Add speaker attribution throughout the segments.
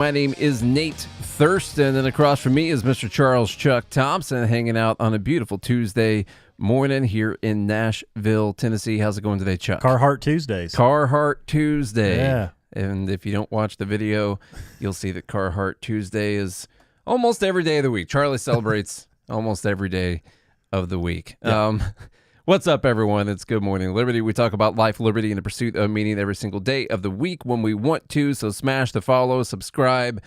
Speaker 1: My name is Nate Thurston, and across from me is Mr. Charles Chuck Thompson, hanging out on a beautiful Tuesday morning here in Nashville, Tennessee. How's it going today, Chuck?
Speaker 2: Carhartt Tuesdays.
Speaker 1: Carhartt Tuesday.
Speaker 2: Yeah.
Speaker 1: And if you don't watch the video, you'll see that Carhartt Tuesday is almost every day of the week. Charlie celebrates almost every day of the week.
Speaker 2: Yep.
Speaker 1: What's up, everyone? It's Good Morning Liberty. We talk about life, liberty, and the pursuit of meaning every single day of the week when we want to. So smash the follow, subscribe,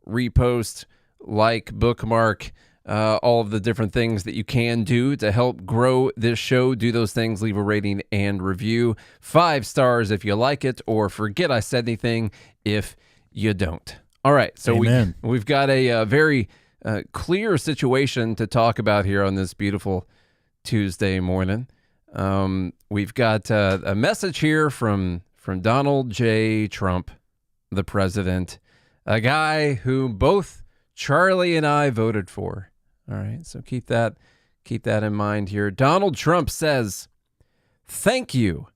Speaker 1: repost, like, bookmark, all of the different things that you can do to help grow this show. Do those things. Leave a rating and review. 5 stars if you like it, or forget I said anything if you don't. All right. So we've got a very clear situation to talk about here on this beautiful Tuesday morning. We've got a message here from Donald J. Trump, the president, a guy who both Charlie and I voted for. All right, so keep that in mind here. Donald Trump says, "Thank you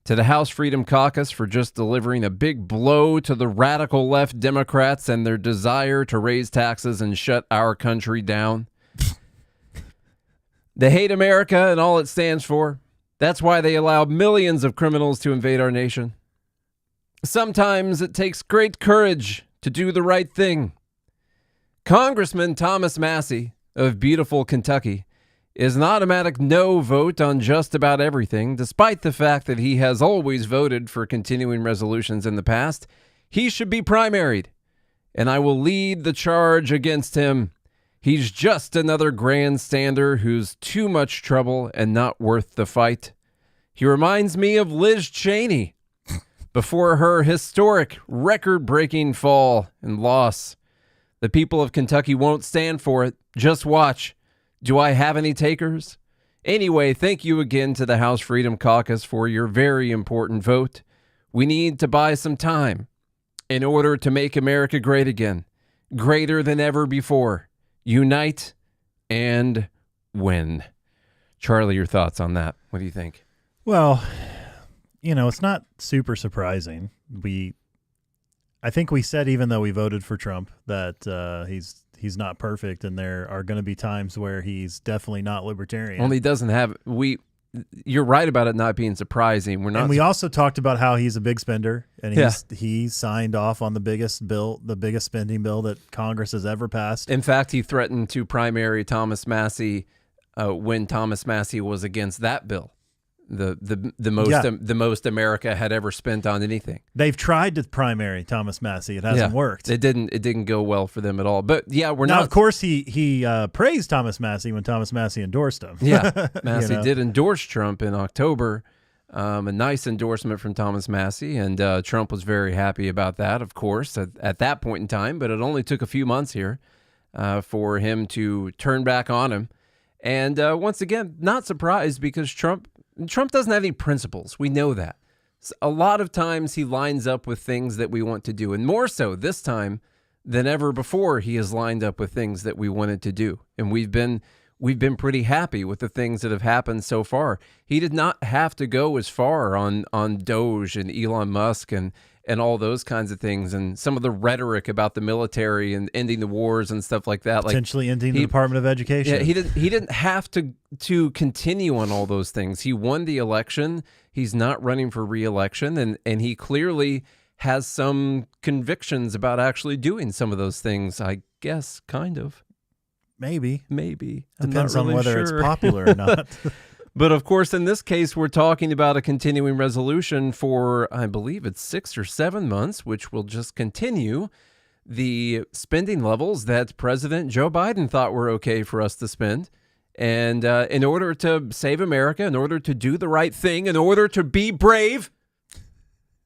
Speaker 1: to the House Freedom Caucus for just delivering a big blow to the radical left Democrats and their desire to raise taxes and shut our country down. They hate America and all it stands for. That's why they allow millions of criminals to invade our nation. Sometimes it takes great courage to do the right thing. Congressman Thomas Massie of beautiful Kentucky is an automatic no vote on just about everything, despite the fact that he has always voted for continuing resolutions in the past. He should be primaried, and I will lead the charge against him. He's just another grandstander who's too much trouble and not worth the fight. He reminds me of Liz Cheney before her historic, record-breaking fall and loss. The people of Kentucky won't stand for it. Just watch. Do I have any takers? Anyway, thank you again to the House Freedom Caucus for your very important vote. We need to buy some time in order to make America great again, greater than ever before. Unite and win." Charlie, your thoughts on that? What do you think?
Speaker 2: Well, it's not super surprising. I think we said, even though we voted for Trump, that he's not perfect, and there are going to be times where he's definitely not libertarian.
Speaker 1: Only doesn't have You're right about it not being surprising. We're not.
Speaker 2: And we also talked about how he's a big spender, and he signed off on the biggest spending bill that Congress has ever passed.
Speaker 1: In fact, he threatened to primary Thomas Massie when Thomas Massie was against that bill. The most America had ever spent on anything.
Speaker 2: They've tried to primary Thomas Massie. It hasn't worked.
Speaker 1: It didn't go well for them at all. But we're
Speaker 2: now,
Speaker 1: not.
Speaker 2: Of course, he praised Thomas Massie when Thomas Massie endorsed him.
Speaker 1: Yeah, Massie did endorse Trump in October. A nice endorsement from Thomas Massie, and Trump was very happy about that, of course, at that point in time. But it only took a few months here for him to turn back on him. And once again, not surprised, because Trump doesn't have any principles. We know that. A lot of times he lines up with things that we want to do, and more so this time than ever before, he has lined up with things that we wanted to do. And we've been pretty happy with the things that have happened so far. He did not have to go as far on Doge and Elon Musk and all those kinds of things, and some of the rhetoric about the military and ending the wars and stuff like that.
Speaker 2: Potentially ending the Department of Education.
Speaker 1: Yeah, he didn't have to continue on all those things. He won the election. He's not running for re-election, and he clearly has some convictions about actually doing some of those things, I guess, kind of.
Speaker 2: Maybe.
Speaker 1: I'm
Speaker 2: Depends
Speaker 1: not
Speaker 2: on
Speaker 1: really
Speaker 2: whether
Speaker 1: sure.
Speaker 2: it's popular or not.
Speaker 1: But of course, in this case, we're talking about a continuing resolution for, I believe it's 6 or 7 months, which will just continue the spending levels that President Joe Biden thought were okay for us to spend. And in order to save America, in order to do the right thing, in order to be brave,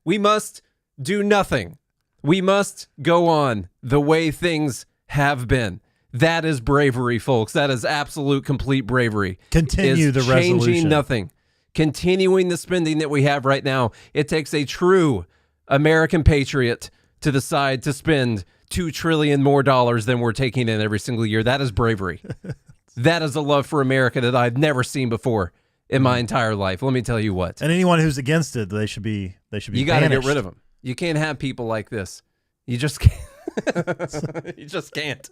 Speaker 1: we must do nothing. We must go on the way things have been. That is bravery, folks. That is absolute, complete bravery.
Speaker 2: Continue the resolution.
Speaker 1: Changing nothing. Continuing the spending that we have right now. It takes a true American patriot to decide to spend $2 trillion more than we're taking in every single year. That is bravery. That is a love for America that I've never seen before in my entire life. Let me tell you what.
Speaker 2: And anyone who's against it, they should be
Speaker 1: You got to
Speaker 2: banished.
Speaker 1: get rid of them. You can't have people like this. You just can't. You just can't.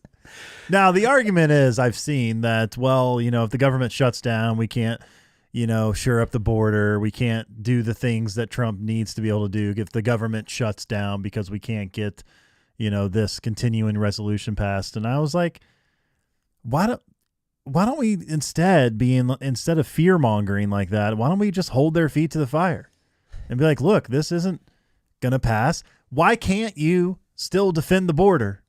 Speaker 2: Now, the argument is I've seen that, well, if the government shuts down, we can't, shore up the border. We can't do the things that Trump needs to be able to do if the government shuts down because we can't get, this continuing resolution passed. And I was like, why don't we instead of fear mongering like that, why don't we just hold their feet to the fire and be like, look, this isn't going to pass. Why can't you still defend the border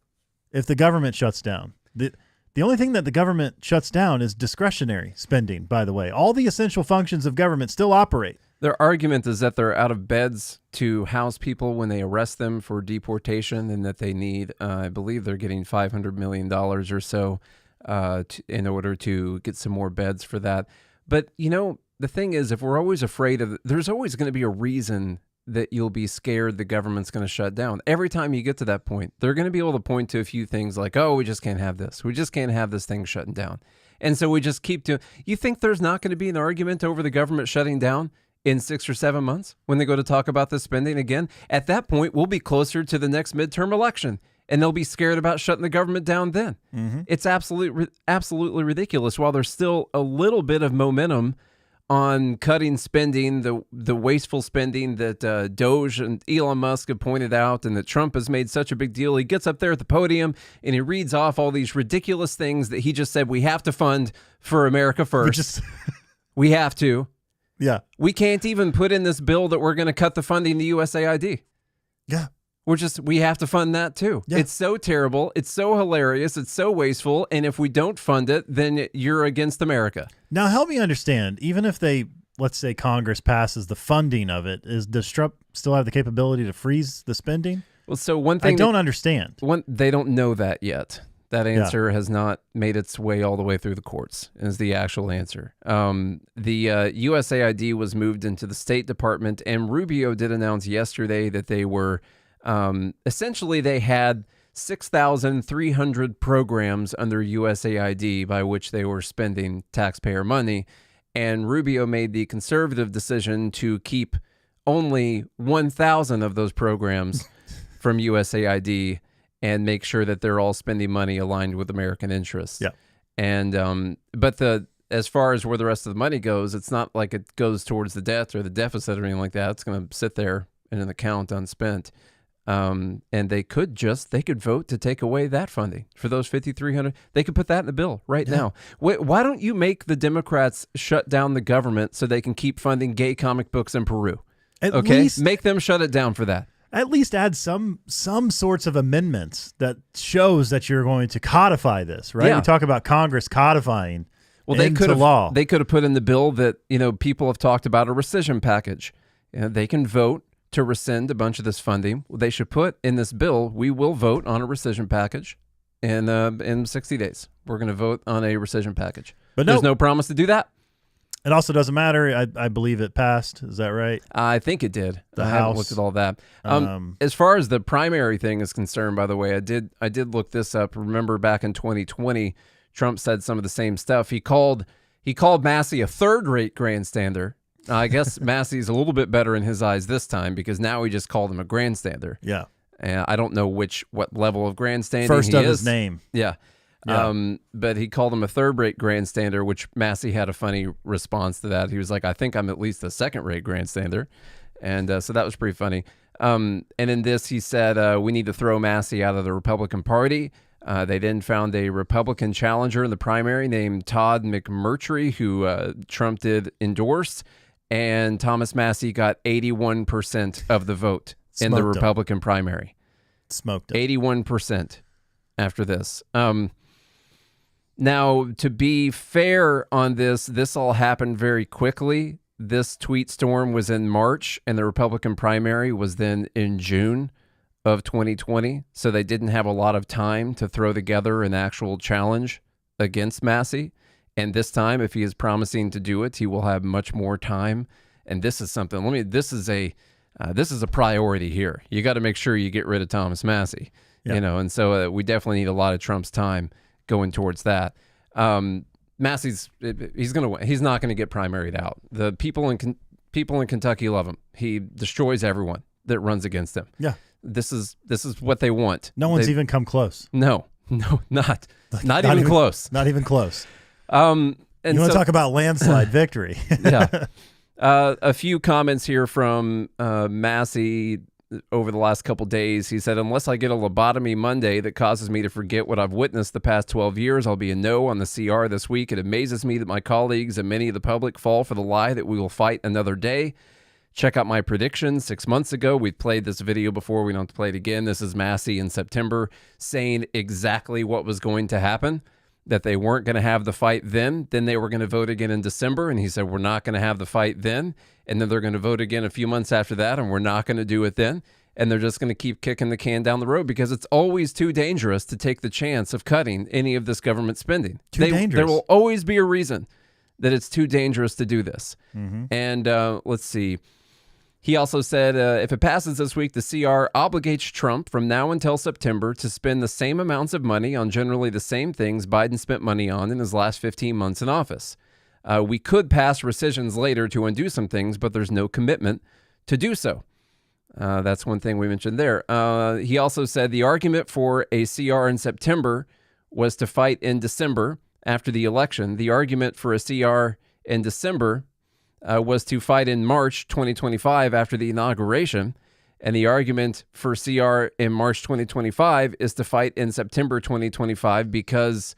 Speaker 2: if the government shuts down? The only thing that the government shuts down is discretionary spending, by the way. All the essential functions of government still operate.
Speaker 1: Their argument is that they're out of beds to house people when they arrest them for deportation, and that they need, I believe they're getting $500 million or so in order to get some more beds for that. But, the thing is, if we're always afraid of, there's always going to be a reason that you'll be scared the government's going to shut down. Every time you get to that point, they're going to be able to point to a few things like, oh, we just can't have this. We just can't have this thing shutting down. And so we just keep doing. You think there's not going to be an argument over the government shutting down in 6 or 7 months when they go to talk about the spending again? At that point, we'll be closer to the next midterm election, and they'll be scared about shutting the government down then. Mm-hmm. It's absolutely ridiculous. While there's still a little bit of momentum on cutting spending, the wasteful spending that Doge and Elon Musk have pointed out, and that Trump has made such a big deal. He gets up there at the podium and he reads off all these ridiculous things that he just said we have to fund for America first. We have to.
Speaker 2: Yeah.
Speaker 1: We can't even put in this bill that we're going to cut the funding to USAID.
Speaker 2: Yeah.
Speaker 1: We have to fund that too. Yeah. It's so terrible. It's so hilarious. It's so wasteful. And if we don't fund it, then you're against America.
Speaker 2: Now, help me understand. Even if let's say Congress passes the funding of it, does Trump still have the capability to freeze the spending?
Speaker 1: Well, so one thing
Speaker 2: I don't understand.
Speaker 1: They don't know that yet. That answer has not made its way all the way through the courts, is the actual answer. The USAID was moved into the State Department, and Rubio did announce yesterday that they were essentially they had 6,300 programs under USAID by which they were spending taxpayer money. And Rubio made the conservative decision to keep only 1,000 of those programs from USAID and make sure that they're all spending money aligned with American interests.
Speaker 2: Yeah.
Speaker 1: And but as far as where the rest of the money goes, it's not like it goes towards the debt or the deficit or anything like that. It's going to sit there in an account unspent. And they could vote to take away that funding for those 5,300. They could put that in the bill right now. Why don't you make the Democrats shut down the government so they can keep funding gay comic books in Peru?
Speaker 2: At least
Speaker 1: make them shut it down for that.
Speaker 2: At least add some sorts of amendments that shows that you're going to codify this, right?
Speaker 1: Yeah.
Speaker 2: We talk about Congress codifying
Speaker 1: into
Speaker 2: law.
Speaker 1: They could have put in the bill that, people have talked about a rescission package. They can vote to rescind a bunch of this funding. They should put in this bill, we will vote on a rescission package in 60 days. We're going to vote on a rescission package. But there's no promise to do that.
Speaker 2: It also doesn't matter. I believe it passed. Is that right?
Speaker 1: I think it did.
Speaker 2: The
Speaker 1: I
Speaker 2: House
Speaker 1: haven't looked at all that. As far as the primary thing is concerned, by the way, I did look this up. Remember back in 2020, Trump said some of the same stuff. He called Massie a third-rate grandstander. I guess Massie's a little bit better in his eyes this time because now he just called him a grandstander.
Speaker 2: Yeah.
Speaker 1: And I don't know what level of grandstanding
Speaker 2: First
Speaker 1: he
Speaker 2: of
Speaker 1: is.
Speaker 2: His name.
Speaker 1: Yeah. But he called him a third-rate grandstander, which Massie had a funny response to that. He was like, I think I'm at least a second-rate grandstander. And so that was pretty funny. And in this, he said, we need to throw Massie out of the Republican Party. They then found a Republican challenger in the primary named Todd McMurtry, who Trump did endorse. And Thomas Massie got 81% of the vote in the Republican primary.
Speaker 2: Smoked it.
Speaker 1: 81% after this. Now, to be fair on this all happened very quickly. This tweet storm was in March, and the Republican primary was then in June of 2020. So they didn't have a lot of time to throw together an actual challenge against Massie. And this time, if he is promising to do it, he will have much more time. And this is something. This is a priority here. You got to make sure you get rid of Thomas Massie.
Speaker 2: Yeah.
Speaker 1: And so we definitely need a lot of Trump's time going towards that. Massie's he's going to win. He's not going to get primaried out. The people in Kentucky love him. He destroys everyone that runs against him.
Speaker 2: Yeah.
Speaker 1: This is what they want.
Speaker 2: No one's even come close.
Speaker 1: No, not even close.
Speaker 2: Not even close.
Speaker 1: And
Speaker 2: you want to talk about landslide victory?
Speaker 1: Yeah. A few comments here from Massie over the last couple days. He said, unless I get a lobotomy Monday that causes me to forget what I've witnessed the past 12 years, I'll be a no on the CR this week. It amazes me that my colleagues and many of the public fall for the lie that we will fight another day. Check out my prediction 6 months ago. We played this video before. We don't have to play it again. This is Massie in September saying exactly what was going to happen, that they weren't going to have the fight then. Then they were going to vote again in December, and he said, we're not going to have the fight then. And then they're going to vote again a few months after that, and we're not going to do it then. And they're just going to keep kicking the can down the road because it's always too dangerous to take the chance of cutting any of this government spending.
Speaker 2: Dangerous.
Speaker 1: There will always be a reason that it's too dangerous to do this.
Speaker 2: Mm-hmm.
Speaker 1: And let's see. He also said, if it passes this week, the CR obligates Trump from now until September to spend the same amounts of money on generally the same things Biden spent money on in his last 15 months in office. We could pass rescissions later to undo some things, but there's no commitment to do so. That's one thing we mentioned there. He also said the argument for a CR in September was to fight in December after the election. The argument for a CR in December was to fight in March 2025 after the inauguration. And the argument for CR in March 2025 is to fight in September 2025 because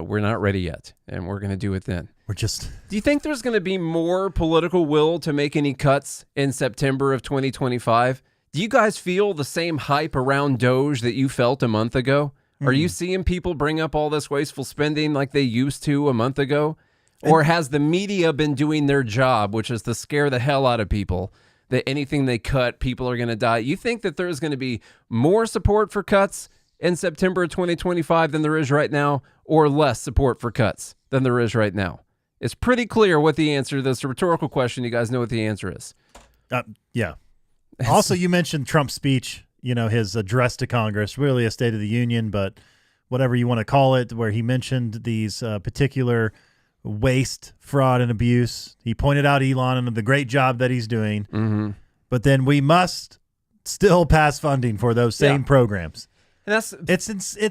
Speaker 1: we're not ready yet, and we're going to do it then. Do you think there's going to be more political will to make any cuts in September of 2025? Do you guys feel the same hype around Doge that you felt a month ago? Are you seeing people bring up all this wasteful spending like they used to a month ago? Or has the media been doing their job, which is to scare the hell out of people, that anything they cut, people are going to die? You think that there's going to be more support for cuts in September of 2025 than there is right now, or less support for cuts than there is right now? It's pretty clear what the answer to this. It's a rhetorical question. You guys know what the answer is.
Speaker 2: Yeah. Also, you mentioned Trump's speech, his address to Congress, really a State of the Union, but whatever you want to call it, where he mentioned these particular waste, fraud, and abuse. He pointed out Elon and the great job that he's doing.
Speaker 1: Mm-hmm.
Speaker 2: But then we must still pass funding for those same programs.
Speaker 1: And
Speaker 2: it's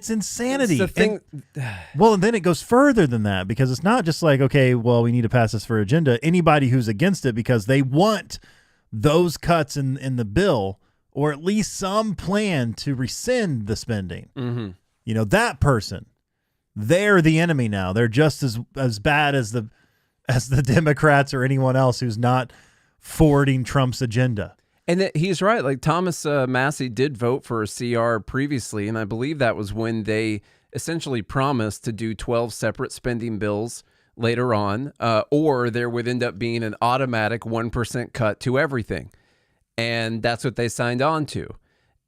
Speaker 2: insanity.
Speaker 1: It's the thing.
Speaker 2: And then it goes further than that, because it's not just like, okay, well, we need to pass this for agenda. Anybody who's against it because they want those cuts in the bill, or at least some plan to rescind the spending.
Speaker 1: Mm-hmm.
Speaker 2: That person, they're the enemy now. They're just as bad as the Democrats or anyone else who's not forwarding Trump's agenda.
Speaker 1: And he's right. Like Thomas Massie did vote for a CR previously, and I believe that was when they essentially promised to do 12 separate spending bills later on, or there would end up being an automatic 1% cut to everything. And that's what they signed on to.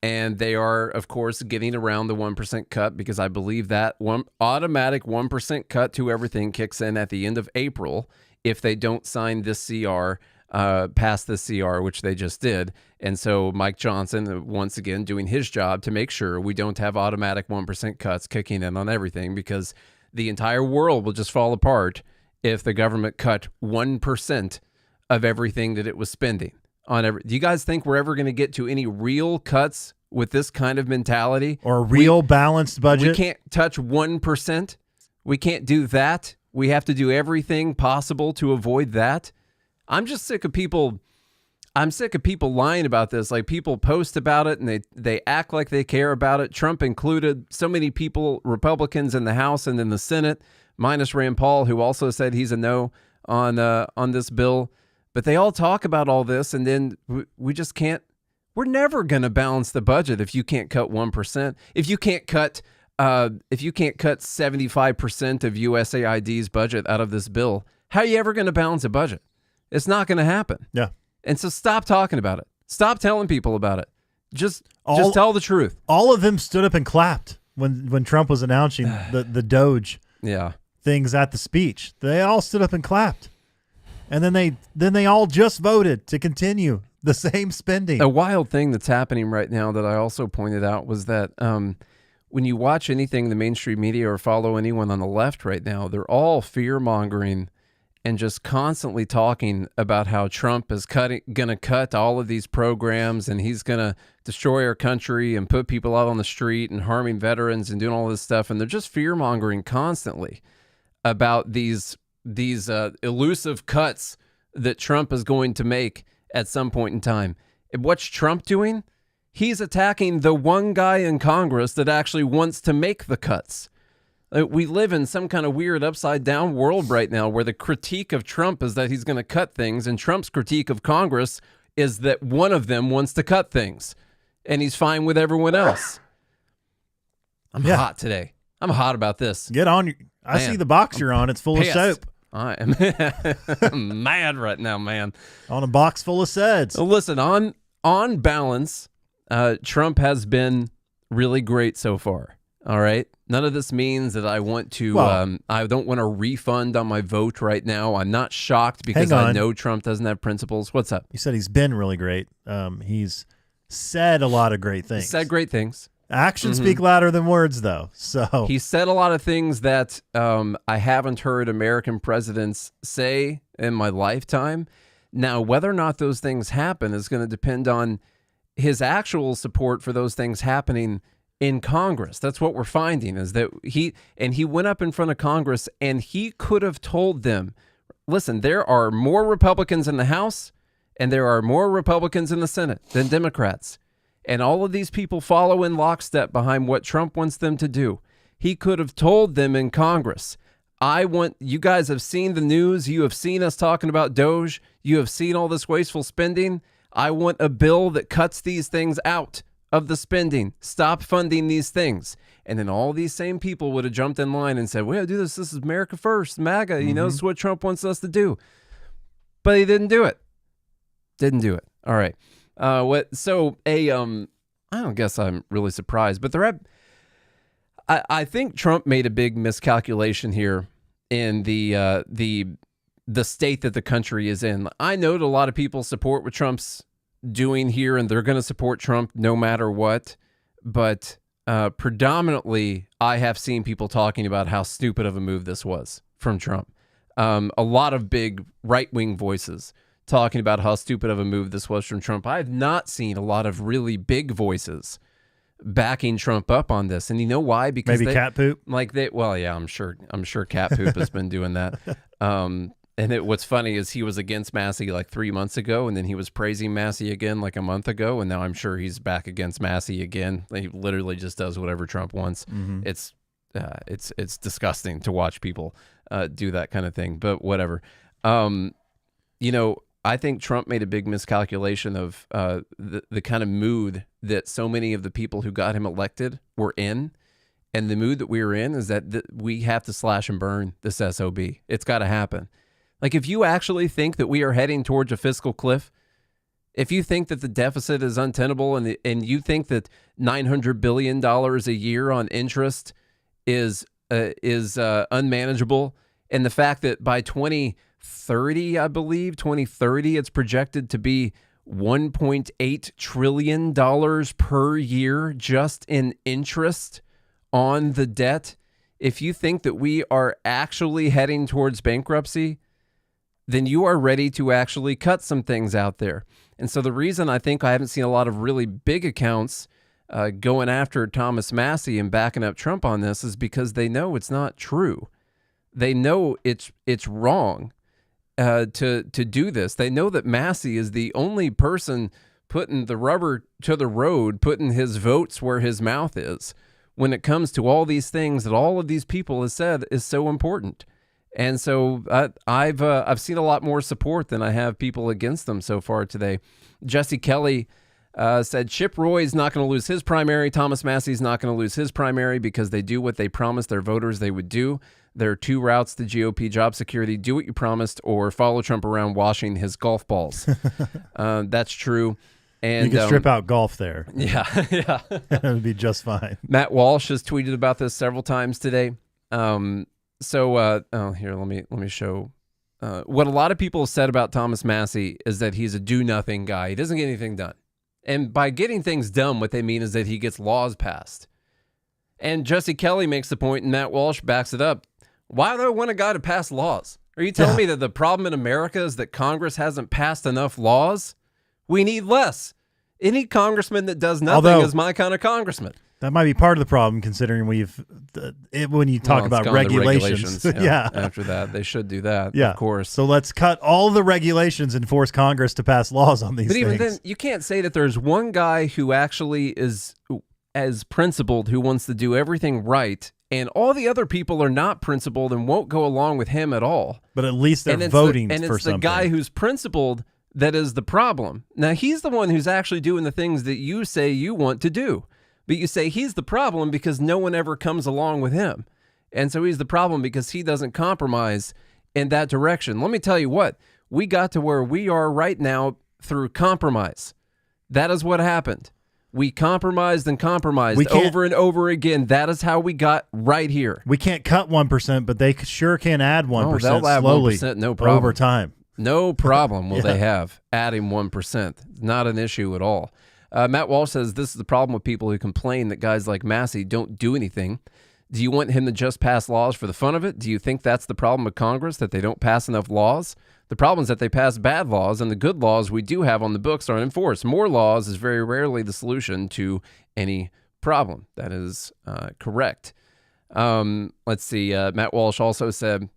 Speaker 1: And they are, of course, getting around the 1% cut, because I believe that one automatic 1% cut to everything kicks in at the end of April if they don't sign this CR, pass the CR, which they just did. And so Mike Johnson, once again, doing his job to make sure we don't have automatic 1% cuts kicking in on everything, because the entire world will just fall apart if the government cut 1% of everything that it was spending on every. Do you guys think we're ever going to get to any real cuts with this kind of mentality?
Speaker 2: Or a real balanced budget?
Speaker 1: We can't touch 1%. We can't do that. We have to do everything possible to avoid that. I'm just sick of people. I'm sick of people lying about this. Like, people post about it and they act like they care about it. Trump included. So many people, Republicans in the House and in the Senate, minus Rand Paul, who also said he's a no on this bill. But they all talk about all this, and then we just can't. We're never going to balance the budget if you can't cut 1%. If you can't cut 75% of USAID's budget out of this bill, how are you ever going to balance a budget? It's not going to happen.
Speaker 2: Yeah.
Speaker 1: And so stop talking about it. Stop telling people about it. Just tell the truth.
Speaker 2: All of them stood up and clapped when Trump was announcing the Doge things at the speech. They all stood up and clapped. And then they all just voted to continue the same spending.
Speaker 1: A wild thing that's happening right now that I also pointed out was that when you watch anything in the mainstream media or follow anyone on the left right now, they're all fear-mongering and just constantly talking about how Trump is going to cut all of these programs and he's going to destroy our country and put people out on the street and harming veterans and doing all this stuff. And they're just fear-mongering constantly about these elusive cuts that Trump is going to make at some point in time. And what's Trump doing? He's attacking the one guy in Congress that actually wants to make the cuts. We live in some kind of weird upside down world right now where the critique of Trump is that he's going to cut things, and Trump's critique of Congress is that one of them wants to cut things, and he's fine with everyone else. I'm hot today. I'm hot about this.
Speaker 2: Get on. I see the box you're on. It's full of soap.
Speaker 1: I am mad right now, man.
Speaker 2: On a box full of suds.
Speaker 1: So listen, on balance, Trump has been really great so far. All right. None of this means that I want to, I don't want a refund on my vote right now. I'm not shocked because I know Trump doesn't have principles. What's up?
Speaker 2: You said he's been really great. He's said a lot of great things.
Speaker 1: He said great things.
Speaker 2: Actions speak louder than words, though. So
Speaker 1: he said a lot of things that I haven't heard American presidents say in my lifetime. Now, whether or not those things happen is going to depend on his actual support for those things happening in Congress. That's what we're finding, is that he went up in front of Congress and he could have told them, listen, there are more Republicans in the House and there are more Republicans in the Senate than Democrats. And all of these people follow in lockstep behind what Trump wants them to do. He could have told them in Congress, you guys have seen the news. You have seen us talking about Doge. You have seen all this wasteful spending. I want a bill that cuts these things out of the spending. Stop funding these things. And then all these same people would have jumped in line and said, we gotta do this. This is America first, MAGA. You know, this is what Trump wants us to do. But he didn't do it. Didn't do it. All right. I don't guess I'm really surprised, but I think Trump made a big miscalculation here in the state that the country is in. I know that a lot of people support what Trump's doing here, and they're going to support Trump no matter what. But predominantly, I have seen people talking about how stupid of a move this was from Trump. A lot of big right-wing voices talking about how stupid of a move this was from Trump. I have not seen a lot of really big voices backing Trump up on this. And you know why? Because
Speaker 2: maybe cat poop?
Speaker 1: I'm sure cat poop has been doing that. What's funny is he was against Massie like 3 months ago, and then he was praising Massie again like a month ago, and now I'm sure he's back against Massie again. He literally just does whatever Trump wants. It's disgusting to watch people do that kind of thing, but whatever. I think Trump made a big miscalculation of the kind of mood that so many of the people who got him elected were in. And the mood that we were in is that we have to slash and burn this SOB. It's got to happen. Like, if you actually think that we are heading towards a fiscal cliff, if you think that the deficit is untenable and you think that $900 billion a year on interest is unmanageable, and the fact that by 2030, it's projected to be $1.8 trillion per year just in interest on the debt. If you think that we are actually heading towards bankruptcy, then you are ready to actually cut some things out there. And so the reason I think I haven't seen a lot of really big accounts going after Thomas Massie and backing up Trump on this is because they know it's not true. They know it's wrong to do this. They know that Massie is the only person putting the rubber to the road, putting his votes where his mouth is when it comes to all these things that all of these people have said is so important. And so I've seen a lot more support than I have people against them so far today. Jesse Kelly said Chip Roy's not going to lose his primary. Thomas Massie's not going to lose his primary because they do what they promised their voters they would do. There are two routes to GOP job security: do what you promised, or follow Trump around washing his golf balls. That's true. And
Speaker 2: you can strip out golf there.
Speaker 1: Yeah.
Speaker 2: It would be just fine.
Speaker 1: Matt Walsh has tweeted about this several times today. Here, let me show. What a lot of people have said about Thomas Massie is that he's a do-nothing guy. He doesn't get anything done. And by getting things done, what they mean is that he gets laws passed. And Jesse Kelly makes the point, and Matt Walsh backs it up. Why do I want a guy to pass laws? Are you telling me that the problem in America is that Congress hasn't passed enough laws? We need less. Any congressman that does nothing is my kind of congressman.
Speaker 2: That might be part of the problem, considering when you talk about regulations.
Speaker 1: Yeah. After that, they should do that, of course.
Speaker 2: So let's cut all the regulations and force Congress to pass laws on these things.
Speaker 1: But even then, you can't say that there's one guy who actually is as principled, who wants to do everything right, and all the other people are not principled and won't go along with him at all.
Speaker 2: But at least they're voting for something.
Speaker 1: And it's the guy who's principled that is the problem. Now, he's the one who's actually doing the things that you say you want to do. But you say he's the problem because no one ever comes along with him. And so he's the problem because he doesn't compromise in that direction. Let me tell you what, we got to where we are right now through compromise. That is what happened. We compromised and compromised over and over again. That is how we got right here.
Speaker 2: We can't cut 1%, but they sure can add 1%
Speaker 1: they'll add
Speaker 2: slowly
Speaker 1: 1%, no problem.
Speaker 2: Over time.
Speaker 1: No problem will they have adding 1%. Not an issue at all. Matt Walsh says this is the problem with people who complain that guys like Massie don't do anything. Do you want him to just pass laws for the fun of it? Do you think that's the problem with Congress, that they don't pass enough laws? The problem is that they pass bad laws, and the good laws we do have on the books aren't enforced. More laws is very rarely the solution to any problem. That is correct. Let's see. Matt Walsh also said,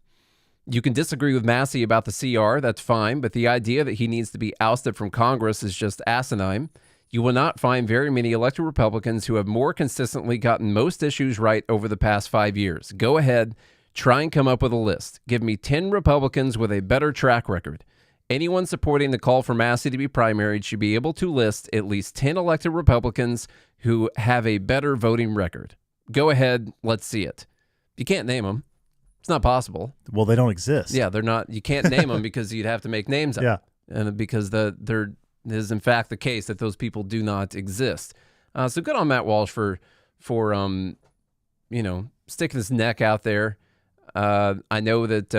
Speaker 1: you can disagree with Massie about the CR. That's fine. But the idea that he needs to be ousted from Congress is just asinine. You will not find very many elected Republicans who have more consistently gotten most issues right over the past 5 years. Go ahead, try and come up with a list. Give me 10 Republicans with a better track record. Anyone supporting the call for Massie to be primaried should be able to list at least 10 elected Republicans who have a better voting record. Go ahead, let's see it. You can't name them. It's not possible.
Speaker 2: Well, they don't exist.
Speaker 1: Yeah, they're not. You can't name them because you'd have to make names up.
Speaker 2: Yeah.
Speaker 1: And because they're is in fact the case that those people do not exist. So good on Matt Walsh for sticking his neck out there. I know that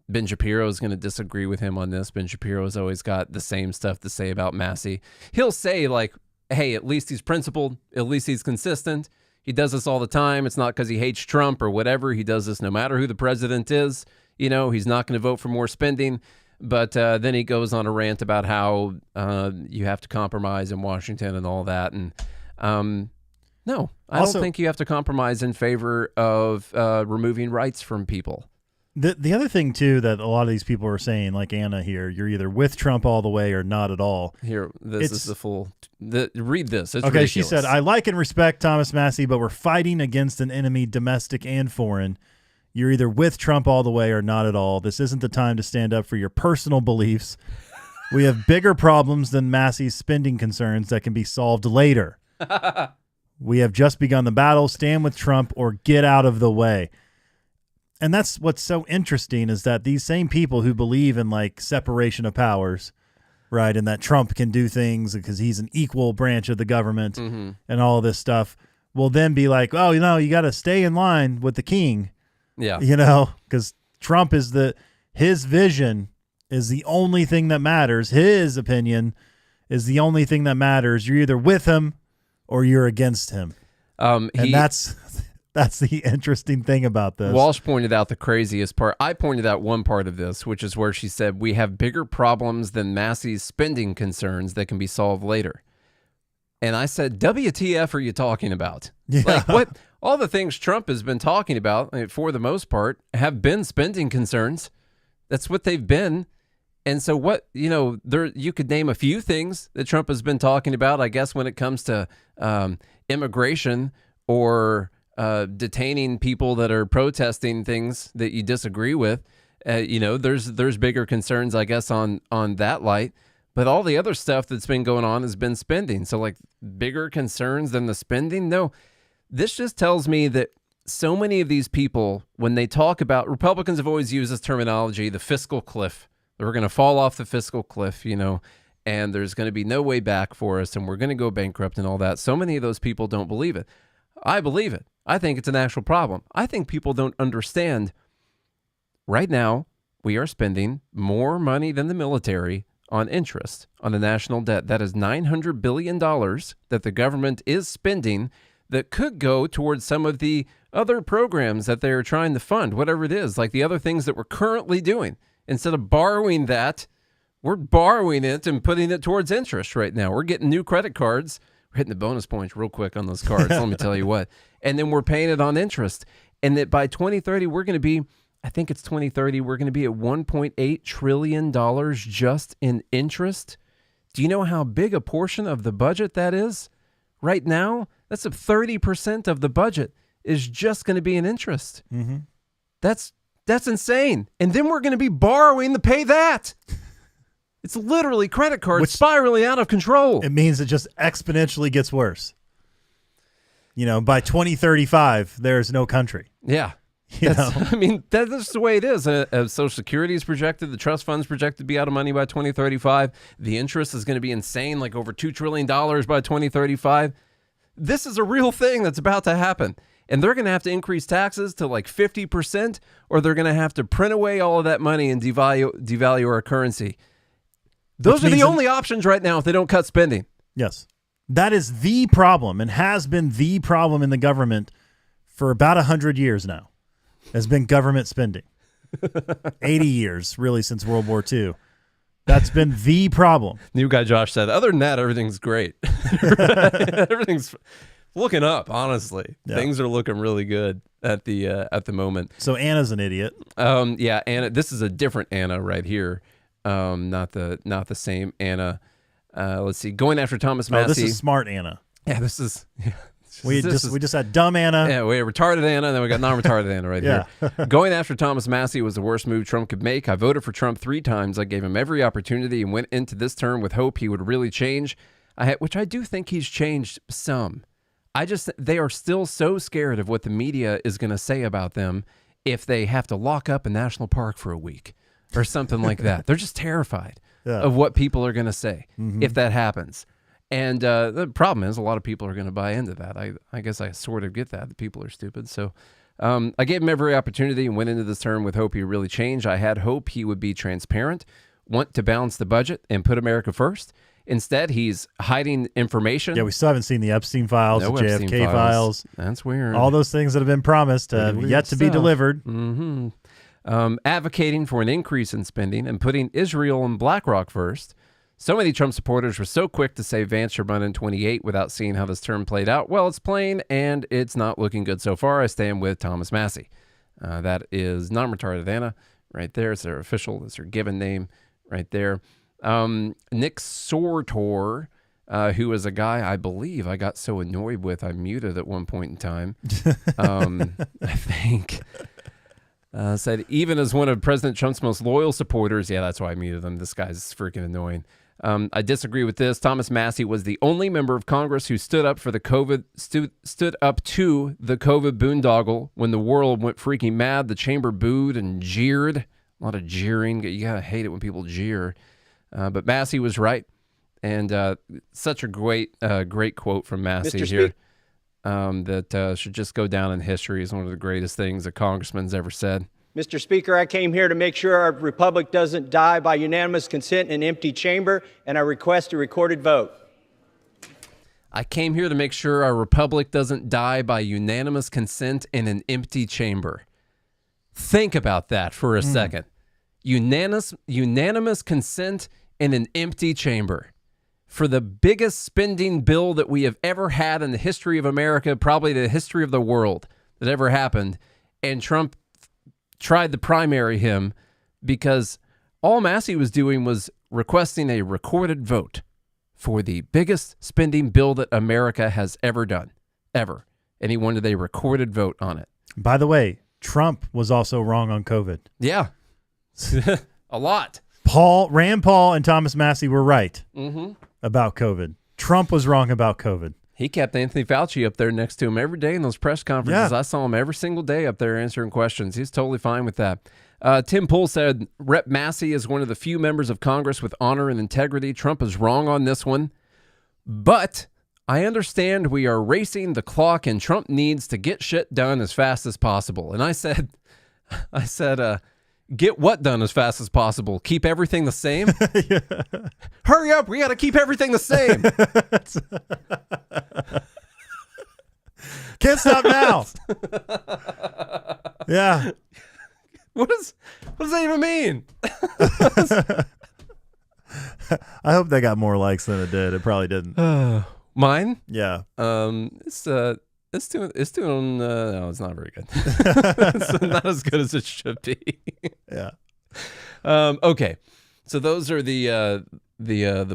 Speaker 1: Ben Shapiro is going to disagree with him on this. Ben Shapiro's always got the same stuff to say about Massie. He'll say like, hey, at least he's principled. At least he's consistent. He does this all the time. It's not because he hates Trump or whatever. He does this no matter who the president is. He's not going to vote for more spending. But then he goes on a rant about how you have to compromise in Washington and all that. And no, I don't think you have to compromise in favor of removing rights from people.
Speaker 2: The other thing, too, that a lot of these people are saying, like Anna here, you're either with Trump all the way or not at all.
Speaker 1: Here, this is the full... read this. It's
Speaker 2: okay,
Speaker 1: ridiculous.
Speaker 2: She said, I like and respect Thomas Massie, but we're fighting against an enemy, domestic and foreign. You're either with Trump all the way or not at all. This isn't the time to stand up for your personal beliefs. We have bigger problems than Massie's spending concerns that can be solved later. We have just begun the battle. Stand with Trump or get out of the way. And that's what's so interesting is that these same people who believe in like separation of powers, right, and that Trump can do things because he's an equal branch of the government and all this stuff, will then be like, oh, you got to stay in line with the king.
Speaker 1: Yeah.
Speaker 2: Because Trump is his vision is the only thing that matters. His opinion is the only thing that matters. You're either with him or you're against him. And that's the interesting thing about this.
Speaker 1: Walsh pointed out the craziest part. I pointed out one part of this, which is where she said, we have bigger problems than Massie's spending concerns that can be solved later. And I said, WTF are you talking about?
Speaker 2: Yeah.
Speaker 1: Like what? All the things Trump has been talking about, for the most part, have been spending concerns. That's what they've been. And so what, you could name a few things that Trump has been talking about, I guess, when it comes to immigration or detaining people that are protesting things that you disagree with. There's bigger concerns, I guess, on that light. But all the other stuff that's been going on has been spending. So like bigger concerns than the spending? No. This just tells me that so many of these people, when they talk about, Republicans have always used this terminology, the fiscal cliff. We're going to fall off the fiscal cliff, and there's going to be no way back for us, and we're going to go bankrupt and all that. So many of those people don't believe it. I believe it. I think it's an actual problem. I think people don't understand. Right now, we are spending more money than the military on interest on the national debt. That is $900 billion that the government is spending. that could go towards some of the other programs that they're trying to fund, whatever it is, like the other things that we're currently doing. Instead of borrowing that, we're borrowing it and putting it towards interest right now. We're getting new credit cards. We're hitting the bonus points real quick on those cards, let me tell you what. And then we're paying it on interest. And that by 2030, we're going to be, I think it's 2030, we're going to be at $1.8 trillion just in interest. Do you know how big a portion of the budget that is? Right now, that's 30% of the budget is just going to be in interest.
Speaker 2: Mm-hmm.
Speaker 1: That's insane. And then we're going to be borrowing to pay that. It's literally credit cards spiraling out of control.
Speaker 2: It means it just exponentially gets worse. By 2035, there's no country.
Speaker 1: Yeah. I mean, that's the way it is. Social Security is projected. The trust fund's projected to be out of money by 2035. The interest is going to be insane, like over $2 trillion by 2035. This is a real thing that's about to happen. And they're going to have to increase taxes to like 50%, or they're going to have to print away all of that money and devalue our currency. Those are the only options right now if they don't cut spending.
Speaker 2: Yes. That is the problem and has been the problem in the government for about 100 years now. Has been government spending. 80 years, really, since World War II. That's been the problem.
Speaker 1: New guy Josh said, other than that, everything's great. Everything's looking up, honestly. Yeah. Things are looking really good at the moment.
Speaker 2: So Anna's an idiot.
Speaker 1: Yeah, Anna. This is a different Anna right here. Not the same Anna. Let's see. Going after Thomas Massie.
Speaker 2: Oh, this is smart Anna.
Speaker 1: Yeah, this is... Yeah.
Speaker 2: We just had dumb Anna.
Speaker 1: Yeah, we had retarded Anna, and then we got non-retarded Anna right here. Going after Thomas Massie was the worst move Trump could make. I voted for Trump 3 times. I gave him every opportunity and went into this term with hope he would really change, which I do think he's changed some. They are still so scared of what the media is going to say about them if they have to lock up a national park for a week or something like that. They're just terrified of what people are going to say if that happens. And the problem is a lot of people are going to buy into that. I guess I sort of get that. The people are stupid. So I gave him every opportunity and went into this term with hope he would really change. I had hope he would be transparent, want to balance the budget, and put America first. Instead, he's hiding information.
Speaker 2: Yeah, we still haven't seen the Epstein files, the JFK files.
Speaker 1: That's weird.
Speaker 2: All those things that have been promised have yet to be delivered.
Speaker 1: Mm-hmm. Advocating for an increase in spending and putting Israel and BlackRock first. So many Trump supporters were so quick to say Vance should run in 28 without seeing how this term played out. Well, it's plain, and it's not looking good so far. I stand with Thomas Massie. That is non-retarded Anna right there. It's their official, it's their given name right there. Nick Sortor, who is a guy I believe I got so annoyed with I muted at one point in time. I think... said, even as one of President Trump's most loyal supporters, yeah, that's why I muted him. This guy's freaking annoying. I disagree with this. Thomas Massie was the only member of Congress who stood up for the stood up to the COVID boondoggle when the world went freaking mad. The chamber booed and jeered. A lot of jeering. You gotta hate it when people jeer. But Massie was right, and such a great quote from Massie here. That should just go down in history as one of the greatest things a congressman's ever said.
Speaker 3: Mr. Speaker, I came here to make sure our republic doesn't die by unanimous consent in an empty chamber, and I request a recorded vote.
Speaker 1: I came here to make sure our republic doesn't die by unanimous consent in an empty chamber. Think about that for a second. Unanimous consent in an empty chamber. For the biggest spending bill that we have ever had in the history of America, probably the history of the world that ever happened. And Trump tried to primary him because all Massie was doing was requesting a recorded vote for the biggest spending bill that America has ever done, ever. And he wanted a recorded vote on it.
Speaker 2: By the way, Trump was also wrong on COVID.
Speaker 1: Yeah, a lot.
Speaker 2: Rand Paul and Thomas Massie were right about COVID. Trump was wrong about COVID.
Speaker 1: He kept Anthony Fauci up there next to him every day in those press conferences. Yeah. I saw him every single day up there answering questions. He's totally fine with that. Tim Pool said, Rep. Massie is one of the few members of Congress with honor and integrity. Trump is wrong on this one. But I understand we are racing the clock and Trump needs to get shit done as fast as possible. And I said, get what done as fast as possible? Keep everything the same? Yeah. Hurry up. We got to keep everything the same.
Speaker 2: Can't stop now. Yeah.
Speaker 1: What does that even mean?
Speaker 2: I hope they got more likes than it did. It probably didn't.
Speaker 1: Mine?
Speaker 2: Yeah.
Speaker 1: It's doing no, it's not very good. It's not as good as it should be.
Speaker 2: Yeah.
Speaker 1: Okay. So those are the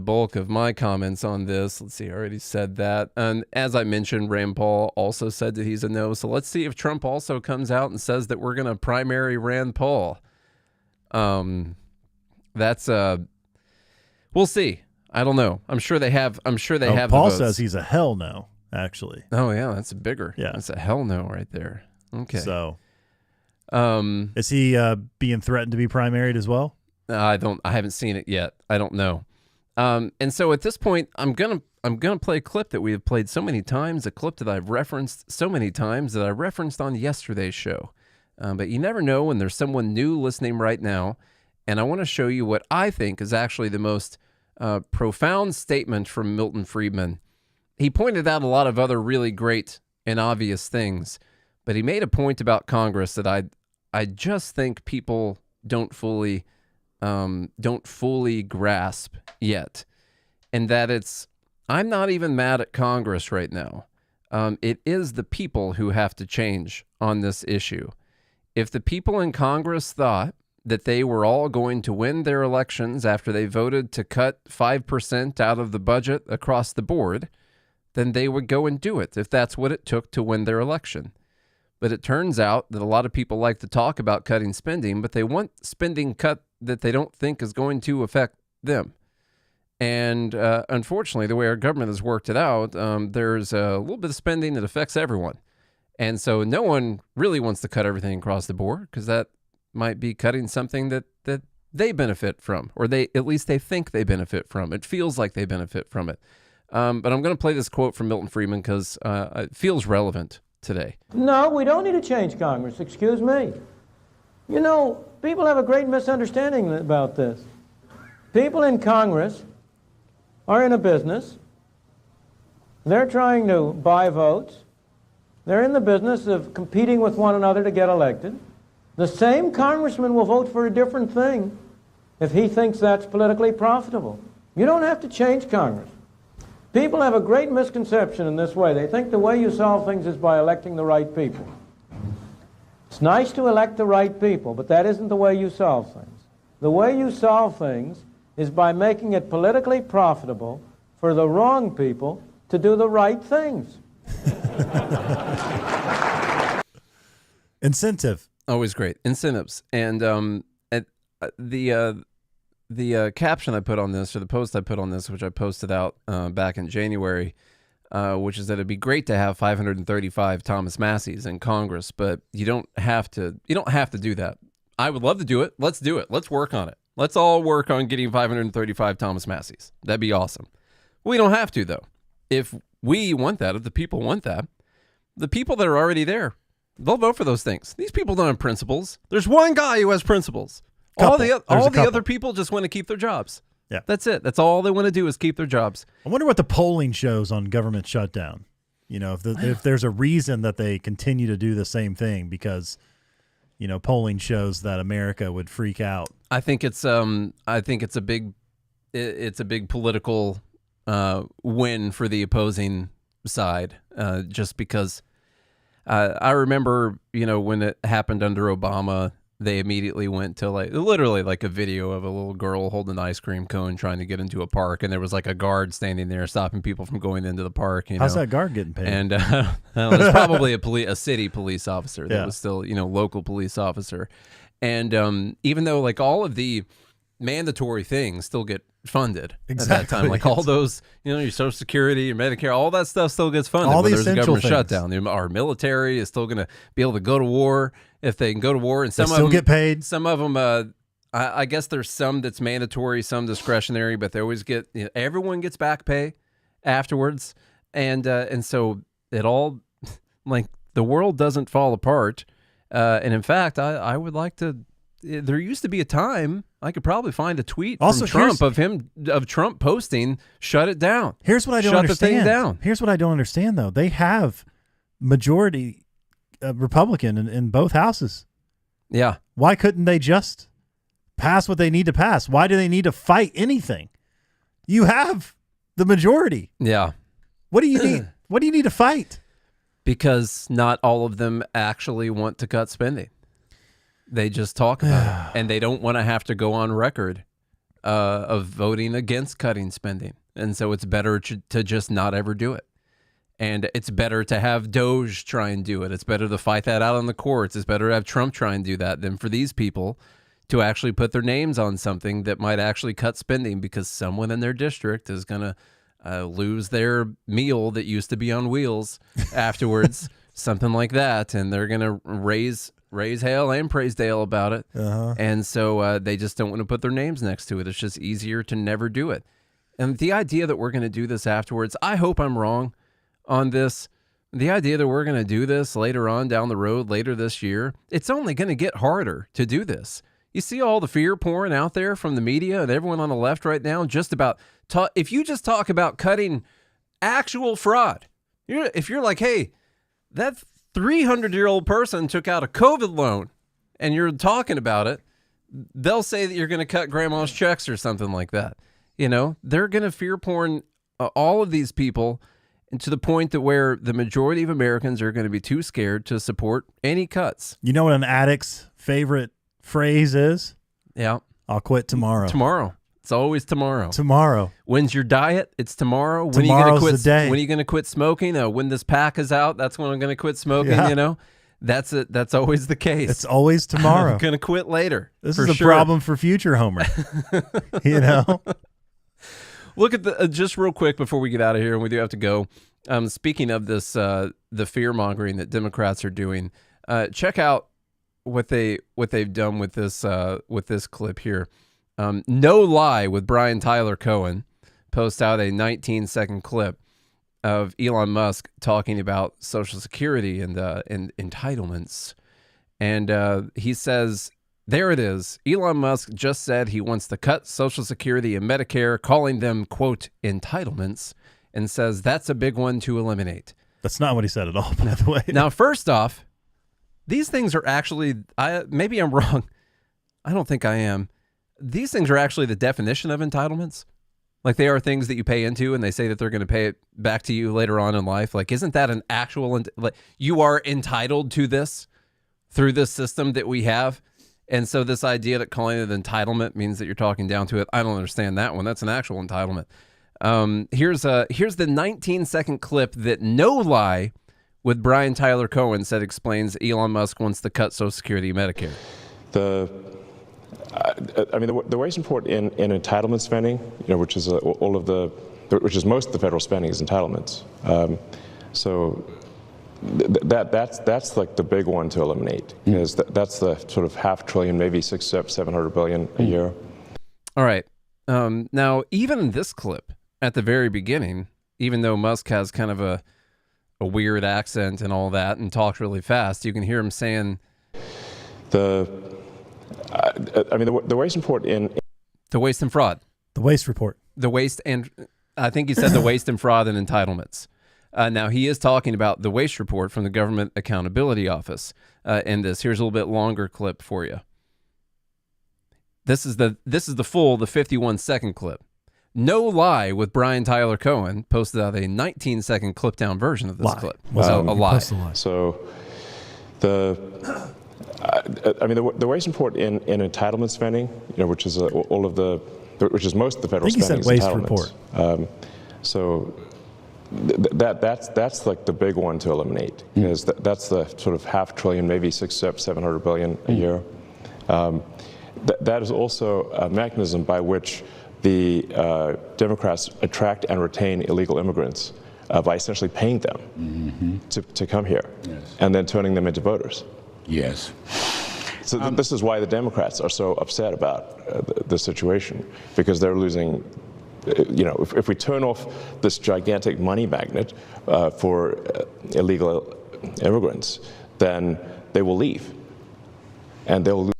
Speaker 1: bulk of my comments on this. Let's see, I already said that. And as I mentioned, Rand Paul also said that he's a no. So let's see if Trump also comes out and says that we're going to primary Rand Paul. That's we'll see. I don't know. I'm sure they have.
Speaker 2: Paul says he's a hell no, actually.
Speaker 1: Oh yeah, that's a bigger.
Speaker 2: Yeah,
Speaker 1: that's a hell no right there. Okay.
Speaker 2: So, is he being threatened to be primaried as well?
Speaker 1: I haven't seen it yet. I don't know. And so at this point, I'm gonna play a clip that we have played so many times, a clip that I've referenced so many times that I referenced on yesterday's show. But you never know when there's someone new listening right now, and I want to show you what I think is actually the most profound statement from Milton Friedman. He pointed out a lot of other really great and obvious things, but he made a point about Congress that I just think people don't fully grasp yet, and that I'm not even mad at Congress right now. It is the people who have to change on this issue. If the people in Congress thought that they were all going to win their elections after they voted to cut 5% out of the budget across the board, then they would go and do it if that's what it took to win their election. But it turns out that a lot of people like to talk about cutting spending, but they want spending cut that they don't think is going to affect them. And unfortunately, the way our government has worked it out, there's a little bit of spending that affects everyone. And so no one really wants to cut everything across the board because that might be cutting something that they benefit from, or at least they think they benefit from. It feels like they benefit from it. But I'm going to play this quote from Milton Friedman because it feels relevant today.
Speaker 3: No, we don't need to change Congress. Excuse me. You know, people have a great misunderstanding about this. People in Congress are in a business. They're trying to buy votes. They're in the business of competing with one another to get elected. The same congressman will vote for a different thing if he thinks that's politically profitable. You don't have to change Congress. People have a great misconception in this way. They think the way you solve things is by electing the right people. It's nice to elect the right people, but that isn't the way you solve things. The way you solve things is by making it politically profitable for the wrong people to do the right things.
Speaker 2: Incentive.
Speaker 1: Always great. Incentives. And the caption I put on this, or the post I put on this, which I posted out back in January, which is that it'd be great to have 535 Thomas Massies in Congress, but you don't have to do that. I would love to do it. Let's do it. Let's work on it. Let's all work on getting 535 Thomas Massies. That'd be awesome. We don't have to, though. If we want that, if the people want that, the people that are already there, they'll vote for those things. These people don't have principles. There's one guy who has principles. All the other people just want to keep their jobs.
Speaker 2: Yeah.
Speaker 1: That's it. That's all they want to do is keep their jobs.
Speaker 2: I wonder what the polling shows on government shutdown. You know, if there's a reason that they continue to do the same thing because, you know, polling shows that America would freak out.
Speaker 1: I think it's a big political win for the opposing side, just because I remember, you know, when it happened under Obama, they immediately went to literally a video of a little girl holding an ice cream cone trying to get into a park, and there was like a guard standing there stopping people from going into the park.
Speaker 2: How's that guard getting paid?
Speaker 1: And there's probably a city police officer that was still, you know, local police officer. And even though all of the mandatory things still get funded at that time, all those, you know, your Social Security, your Medicare, all that stuff still gets funded.
Speaker 2: All the
Speaker 1: there's a government
Speaker 2: things.
Speaker 1: shutdown. Our military is still going to be able to go to war if they can go to war, and
Speaker 2: they still get paid.
Speaker 1: Some of them, I guess there's some that's mandatory, some discretionary, but they always get. You know, everyone gets back pay afterwards, and so it all the world doesn't fall apart. And in fact, I would like to. There used to be a time I could probably find a tweet from Trump of Trump posting, "Shut it down."
Speaker 2: Here's what I don't understand.
Speaker 1: Shut the thing down.
Speaker 2: Here's what I don't understand though. They have majority Republican in both houses.
Speaker 1: Yeah.
Speaker 2: Why couldn't they just pass what they need to pass? Why do they need to fight anything? You have the majority.
Speaker 1: Yeah.
Speaker 2: What do you need? What do you need to fight?
Speaker 1: Because not all of them actually want to cut spending. They just talk about it, and they don't want to have to go on record of voting against cutting spending. And so it's better to just not ever do it. And it's better to have Doge try and do it. It's better to fight that out in the courts. It's better to have Trump try and do that than for these people to actually put their names on something that might actually cut spending because someone in their district is going to lose their meal that used to be on wheels afterwards, something like that. And they're going to raise hell and praise Dale about it. And so they just don't want to put their names next to it. It's just easier to never do it. And the idea that we're going to do this afterwards, I hope I'm wrong on this. The idea that we're going to do this later on down the road, later this year, it's only going to get harder to do this. You see all the fear pouring out there from the media and everyone on the left right now, just about, if you just talk about cutting actual fraud, if you're like, hey, that 300-year-old person took out a COVID loan and you're talking about it, they'll say that you're going to cut grandma's checks or something like that. You know, they're going to fear porn all of these people, and to the point that where the majority of Americans are going to be too scared to support any cuts.
Speaker 2: You know what an addict's favorite phrase is?
Speaker 1: Yeah.
Speaker 2: I'll quit tomorrow.
Speaker 1: Tomorrow. It's always tomorrow.
Speaker 2: Tomorrow.
Speaker 1: When's your diet? It's tomorrow. When
Speaker 2: Tomorrow's
Speaker 1: are you going to quit?
Speaker 2: the day.
Speaker 1: When are you going to quit smoking? When this pack is out, that's when I'm going to quit smoking.
Speaker 2: Yeah.
Speaker 1: You know, that's it. That's always the case.
Speaker 2: It's always tomorrow.
Speaker 1: I'm going to quit later.
Speaker 2: This
Speaker 1: for
Speaker 2: is a
Speaker 1: sure.
Speaker 2: problem for future Homer. You know?
Speaker 1: Look at the just real quick before we get out of here, and we do have to go. Speaking of this, the fear mongering that Democrats are doing, check out what they've done with this clip here. No Lie with Brian Tyler Cohen posts out a 19-second clip of Elon Musk talking about Social Security and entitlements, and he says, there it is. Elon Musk just said he wants to cut Social Security and Medicare, calling them, quote, entitlements, and says that's a big one to eliminate.
Speaker 2: That's not what he said at all, by the way.
Speaker 1: Now, first off, these things are actually, maybe I'm wrong. I don't think I am. These things are actually the definition of entitlements. Like, they are things that you pay into and they say that they're going to pay it back to you later on in life. Like, isn't that an actual, like, you are entitled to this through this system that we have? And so this idea that calling it entitlement means that you're talking down to it, I don't understand that one. That's an actual entitlement. Here's the 19-second clip that No Lie with Brian Tyler Cohen said explains Elon Musk wants to cut Social Security and Medicare.
Speaker 4: The waste and report in entitlement spending, which is which is most of the federal spending is entitlements. That's like the big one to eliminate, because that's the sort of $500 billion, maybe $700 billion a year.
Speaker 1: All right. Now, even in this clip at the very beginning, even though Musk has kind of a weird accent and all that and talks really fast, you can hear him saying
Speaker 4: the waste report in
Speaker 1: the waste and fraud.
Speaker 2: The waste report.
Speaker 1: The waste and I think he said the waste and fraud and entitlements. Now, he is talking about the waste report from the Government Accountability Office in this. Here's a little bit longer clip for you. This is the full, the 51-second clip. No Lie with Brian Tyler Cohen posted out a 19-second clip-down version of this clip. So, a lie.
Speaker 4: So the waste report in entitlement spending, which is which is most of the federal spending is
Speaker 2: waste
Speaker 4: entitlements.
Speaker 2: report.
Speaker 4: That's like the big one to eliminate, because that's the sort of $500 billion, maybe $700 billion a year. That is also a mechanism by which the Democrats attract and retain illegal immigrants by essentially paying them to come here, and then turning them into voters.
Speaker 5: Yes.
Speaker 4: So this is why the Democrats are so upset about the situation, because they're losing. If we turn off this gigantic money magnet for illegal immigrants, then they will leave, and they'll lose.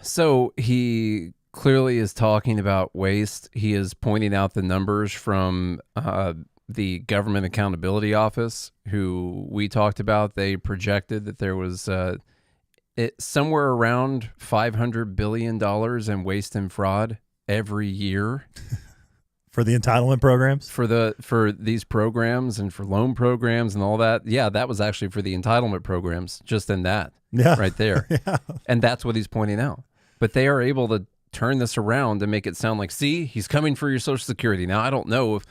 Speaker 1: So he clearly is talking about waste. He is pointing out the numbers from the Government Accountability Office, who we talked about, they projected that there was somewhere around $500 billion in waste and fraud every year.
Speaker 2: For the entitlement programs?
Speaker 1: For these programs and for loan programs and all that. Yeah, that was actually for the entitlement programs, just in that right there.
Speaker 2: Yeah.
Speaker 1: And that's what he's pointing out. But they are able to turn this around and make it sound like, see, he's coming for your Social Security. Now, I don't know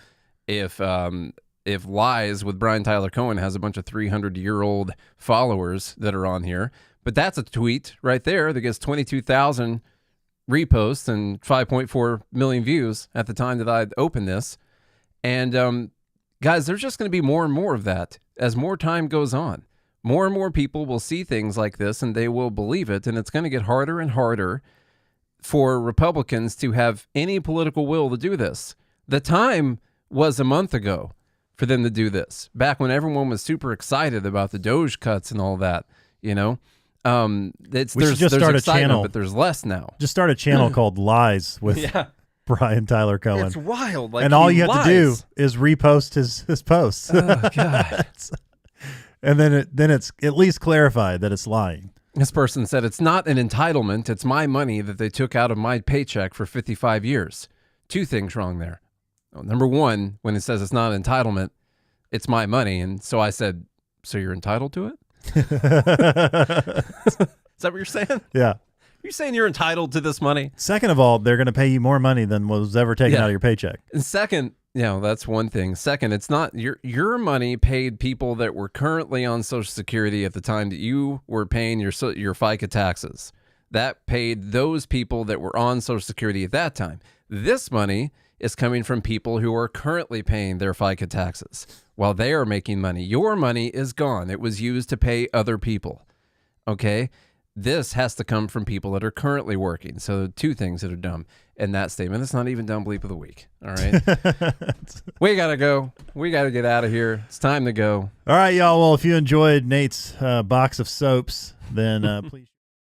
Speaker 1: if Lies with Brian Tyler Cohen has a bunch of 300-year-old followers that are on here, but that's a tweet right there that gets 22,000 reposts and 5.4 million views at the time that I opened this. And guys, there's just going to be more and more of that as more time goes on. More and more people will see things like this and they will believe it. And it's going to get harder and harder for Republicans to have any political will to do this. The time was a month ago for them to do this, back when everyone was super excited about the Doge cuts and all that, you know. There's excitement,
Speaker 2: channel,
Speaker 1: but there's less now.
Speaker 2: Just start a channel called Lies with Brian Tyler Cohen.
Speaker 1: It's wild. Like,
Speaker 2: and all you have to do is repost his posts.
Speaker 1: Oh, God.
Speaker 2: And then it's at least clarified that it's lying.
Speaker 1: This person said, it's not an entitlement. It's my money that they took out of my paycheck for 55 years. Two things wrong there. Well, number one, when it says it's not an entitlement, it's my money. And so I said, so you're entitled to it? Is that what you're saying?
Speaker 2: Yeah.
Speaker 1: You're saying you're entitled to this money?
Speaker 2: Second of all, they're going to pay you more money than was ever taken out of your paycheck.
Speaker 1: And second, that's one thing. Second, it's not your money paid people that were currently on Social Security at the time that you were paying your FICA taxes. That paid those people that were on Social Security at that time. This money is coming from people who are currently paying their FICA taxes while they are making money. Your money is gone. It was used to pay other people. Okay? This has to come from people that are currently working. So two things that are dumb in that statement. It's not even dumb bleep of the week. All right? We got to go. We got to get out of here. It's time to go.
Speaker 2: All right, y'all. Well, if you enjoyed Nate's box of soaps, then please...